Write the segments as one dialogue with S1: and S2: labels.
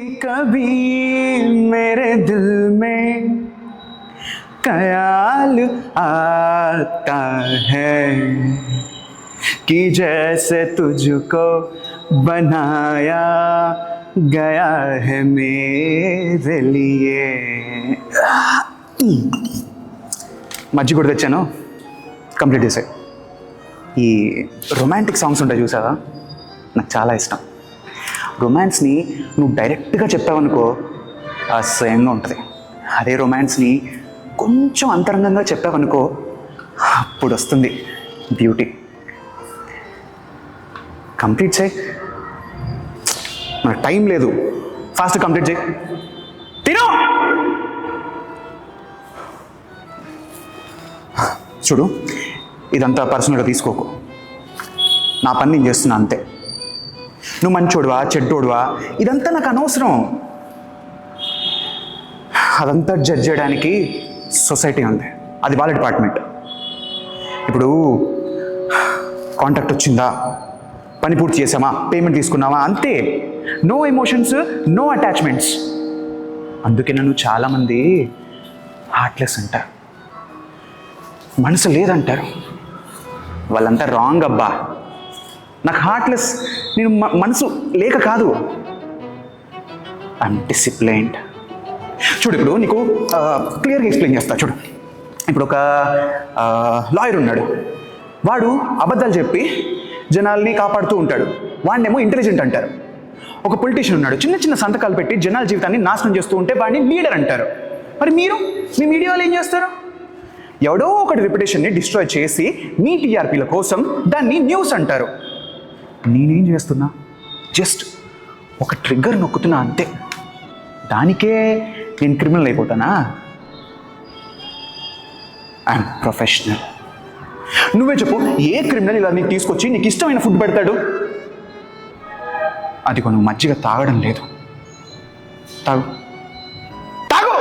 S1: कभी मेरे दिल में ख्याल आता है कि जैसे तुझको बनाया गया है मेरे लिए. మజ్జిగ కూడా తెచ్చాను, కంప్లీట్ చేసాయి. ఈ రొమాంటిక్ సాంగ్స్ ఉంటాయి చూసావా, నాకు చాలా ఇష్టం. రొమాన్స్ని నువ్వు డైరెక్ట్గా చెప్పావనుకో అసహ్యంగా ఉంటుంది. అదే రొమాన్స్ని కొంచెం అంతరంగంగా చెప్పావనుకో అప్పుడు వస్తుంది బ్యూటీ. కంప్లీట్ చేయి, నాకు టైం లేదు, ఫాస్ట్ కంప్లీట్ చేయి. తిను. చూడు, ఇదంతా పర్సనల్గా తీసుకోకు, నా పని నేను చేస్తున్నా అంతే. నువ్వు మంచోడువా చెడ్డోడువా ఇదంతా నాకు అనవసరం. అదంతా జడ్జ్ చేయడానికి సొసైటీ ఉంది, అది వాళ్ళ డిపార్ట్మెంట్. ఇప్పుడు కాంటాక్ట్ వచ్చిందా, పని పూర్తి చేసామా, పేమెంట్ తీసుకున్నావా, అంతే. No emotions, no attachments. అందుకే నన్ను చాలామంది హార్ట్లెస్ అంటారు, మనసు లేదంటారు. వాళ్ళంతా రాంగ్ అబ్బా. నాకు హార్ట్లెస్, నేను మనసు లేక కాదు, ఐఎమ్ డిసిప్లైన్డ్. చూడు, ఇప్పుడు నీకు క్లియర్గా ఎక్స్ప్లెయిన్ చేస్తా. చూడు, ఇప్పుడు ఒక లాయర్ ఉన్నాడు, వాడు అబద్ధాలు చెప్పి జనాల్ని కాపాడుతూ ఉంటాడు, వాడినేమో ఇంటెలిజెంట్ అంటారు. ఒక పొలిటీషియన్ ఉన్నాడు, చిన్న చిన్న సంతకాలు పెట్టి జనాల జీవితాన్ని నాశనం చేస్తూ ఉంటే వాడిని లీడర్ అంటారు. మరి మీరు మీ మీడియా వాళ్ళు ఏం చేస్తారు? ఎవడో ఒకటి రెప్యుటేషన్ని డిస్ట్రాయ్ చేసి మీ టీఆర్పీల కోసం దాన్ని న్యూస్ అంటారు. నేనేం చేస్తున్నా, జస్ట్ ఒక ట్రిగ్గర్ నొక్కుతున్నా అంతే. దానికే నేను క్రిమినల్ అయిపోతానా? I'm professional. నువ్వే చెప్పు, ఏ క్రిమినల్ ఇలా నీకు తీసుకొచ్చి నీకు ఇష్టమైన ఫుడ్ పెడతాడు? అది నువ్వు మజ్జిగ తాగడం లేదు, తాగు తాగు.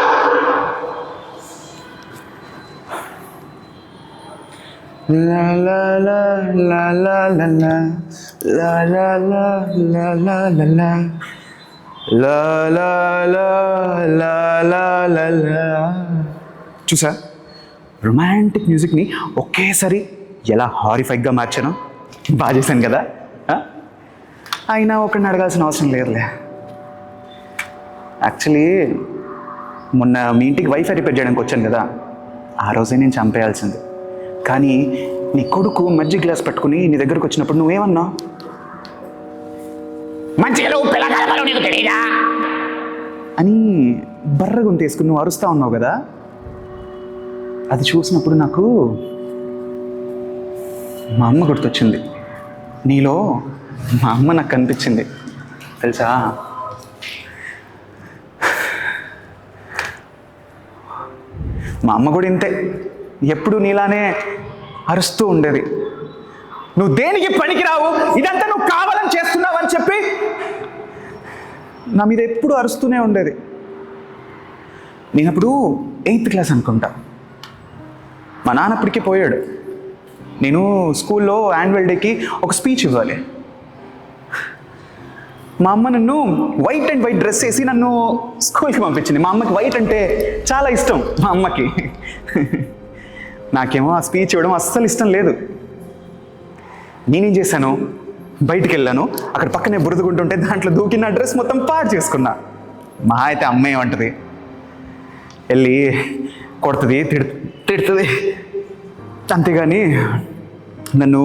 S1: La la la la la la la la la la la la la la la la la la la la. చూసా, రొమాంటిక్ మ్యూజిక్ని ఒకేసారి ఎలా హారిఫైక్గా మార్చాను? బాగా చేశాను కదా. అయినా ఒకరిని అడగాల్సిన అవసరం లేదులే. యాక్చువల్లీ మొన్న మీ ఇంటికి వైఫై రిపేర్ చేయడానికి వచ్చాను కదా, ఆ రోజే నేను చంపేయాల్సింది. కానీ నీ కొడుకు మజ్జిగ గ్లాస్ పట్టుకుని నీ దగ్గరకు వచ్చినప్పుడు నువ్వేమన్నావు? అని బర్ర గొంతు వేసుకుని నువ్వు అరుస్తా ఉన్నావు కదా. అది చూసినప్పుడు నాకు మా అమ్మ గుర్తొచ్చింది. నీలో మా అమ్మ నాకు కనిపించింది తెలుసా. మా అమ్మ కూడా ఇంతే, ఎప్పుడు నీలానే అరుస్తూ ఉండేది. నువ్వు దేనికి పనికిరావు, ఇదంతా నువ్వు కావాలని చేస్తున్నావు అని చెప్పి నా మీద ఎప్పుడు అరుస్తూనే ఉండేది. నేనప్పుడు 8th క్లాస్ అనుకుంటా. మా నాన్న అప్పటికే పోయాడు. నేను స్కూల్లో యాన్యువల్ డేకి ఒక స్పీచ్ ఇవ్వాలి. మా అమ్మ నన్ను వైట్ అండ్ వైట్ డ్రెస్ వేసి నన్ను స్కూల్కి పంపించింది. మా అమ్మకి వైట్ అంటే చాలా ఇష్టం. మా అమ్మకి నాకేమో ఆ స్పీచ్ ఇవ్వడం అస్సలు ఇష్టం లేదు. నేనేం చేశాను, బయటికి వెళ్ళాను, అక్కడ పక్కనే బురదగుంటుంటే దాంట్లో దూకి నా డ్రెస్ మొత్తం పాడు చేసుకున్నా. మా అయితే అమ్మ ఏమంటుంది, వెళ్ళి కొడుతుంది, తిడుతుంది. అంతేగాని నన్ను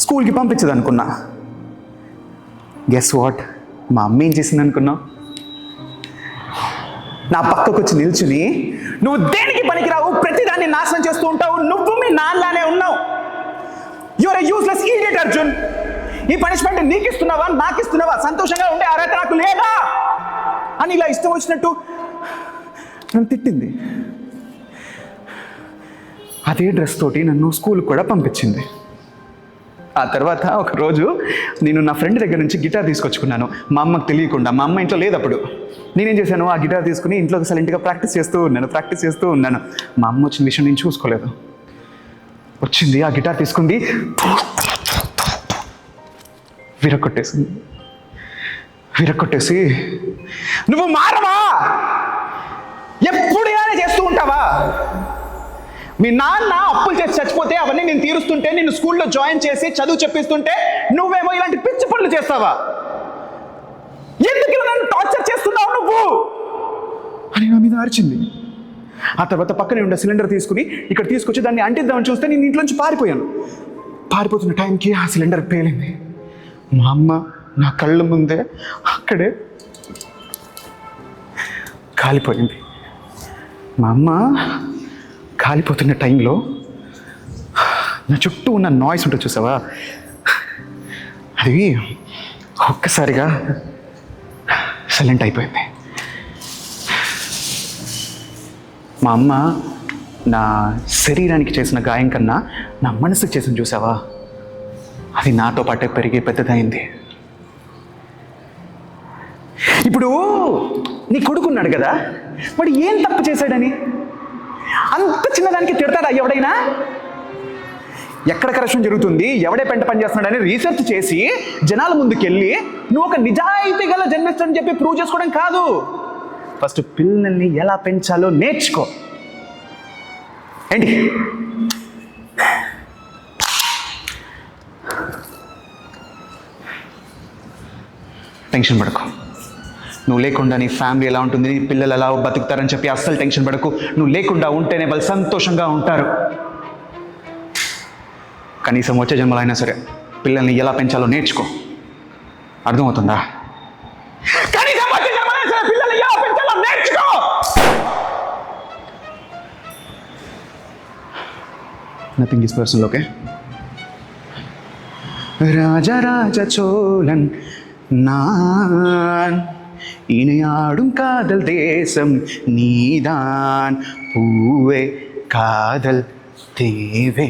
S1: స్కూల్కి పంపించదు అనుకున్నా. గెస్ వాట్, మా అమ్మ ఏం చేసింది అనుకున్నావు? నా పక్కకు వచ్చి నిల్చుని, నువ్వు దేనికి పనికిరావు, ప్రతిదాన్ని నాశనం చేస్తూ ఉంటావు, నువ్వు మీ నాన్నలానే ఉన్నావు, your a useless idiot Arjun. ఈ పనిష్మెంట్ నీకు ఇస్తున్నావా నాకు ఇస్తున్నావా, సంతోషంగా ఉండే అర్హత నాకు లేదా అని ఇలా ఇష్టం వచ్చినట్టు నన్ను తిట్టింది. అదే డ్రెస్ తోటి నన్ను స్కూల్కి కూడా పంపించింది. ఆ తర్వాత ఒకరోజు నేను నా ఫ్రెండ్ దగ్గర నుంచి గిటార్ తీసుకొచ్చుకున్నాను, మా అమ్మకు తెలియకుండా. మా అమ్మ ఇంట్లో లేదు అప్పుడు. నేనేం చేశాను, ఆ గిటార్ తీసుకుని ఇంట్లో సైలెంట్గా ప్రాక్టీస్ చేస్తూ ఉన్నాను. మా అమ్మ వచ్చిన విషయం నేను చూసుకోలేదు. వచ్చింది, ఆ గిటార్ తీసుకుంది, విరగొట్టేసింది. విరక్కొట్టేసి, నువ్వు మారవా, ఎప్పుడు ఇలానే చేస్తూ ఉంటావా, మీ నాన్న అప్పులు చేసి చచ్చిపోతే అవన్నీ నేను తీరుస్తుంటే, నిన్ను స్కూల్లో జాయిన్ చేసి చదువు చెప్పిస్తుంటే నువ్వేమో ఇలాంటి పిచ్చి పనులు చేస్తావా, ఎందుకు ఇలా నన్ను టార్చర్ చేస్తున్నావు నువ్వు అని నా మీద అరిచింది. ఆ తర్వాత పక్కనే ఉండే సిలిండర్ తీసుకుని ఇక్కడ తీసుకొచ్చి దాన్ని అంటిద్దామని చూస్తే నేను ఇంట్లోంచి పారిపోయాను. పారిపోతున్న టైంకి ఆ సిలిండర్ పేలింది. మా అమ్మ నా కళ్ళ ముందే అక్కడే కాలిపోయింది. మా అమ్మ కాలిపోతున్న టైంలో నా చుట్టూ ఉన్న నాయిస్ ఉంటుంది చూసావా, అది ఒక్కసారిగా సైలెంట్ అయిపోయింది. మా అమ్మ నా శరీరానికి చేసిన గాయం కన్నా నా మనసుకు చేసిన చూసావా, అది నాతో పాటే పెరిగి పెద్దదైంది. ఇప్పుడు నీ కొడుకున్నాడు కదా, వాడు ఏం తప్పు చేశాడని అంత చిన్నదానికి తిడతాడా ఎవడైనా? ఎక్కడ కరప్షన్ జరుగుతుంది, ఎవడే పెంట పని చేస్తున్నాడని రీసెర్చ్ చేసి జనాల ముందుకెళ్ళి నువ్వు ఒక నిజాయితీ గల జర్నలిస్ట్ అని చెప్పి ప్రూవ్ చేసుకోవడం కాదు, ఫస్ట్ పిల్లల్ని ఎలా పెంచాలో నేర్చుకో. ఏంటి టెన్షన్ పడకు, నువ్వు లేకుండా నీ ఫ్యామిలీ ఎలా ఉంటుంది, నీ పిల్లలు ఎలా బతుకుతారని చెప్పి అస్సలు టెన్షన్ పడకు. నువ్వు లేకుండా ఉంటేనే వాళ్ళు సంతోషంగా ఉంటారు. కనీసం వచ్చే జన్మలో అయినా సరే పిల్లల్ని ఎలా పెంచాలో నేర్చుకో. అర్థమవుతుందా? కనీసం వచ్చే జన్మలో అయినా సరే పిల్లల్ని ఎలా పెంచాలో నేర్చుకో. Nothing is personal, okay? Rajaraja Cholan நான், இணையாடும் காதல் தேசம் நீதான், பூவே காதல் தேவே.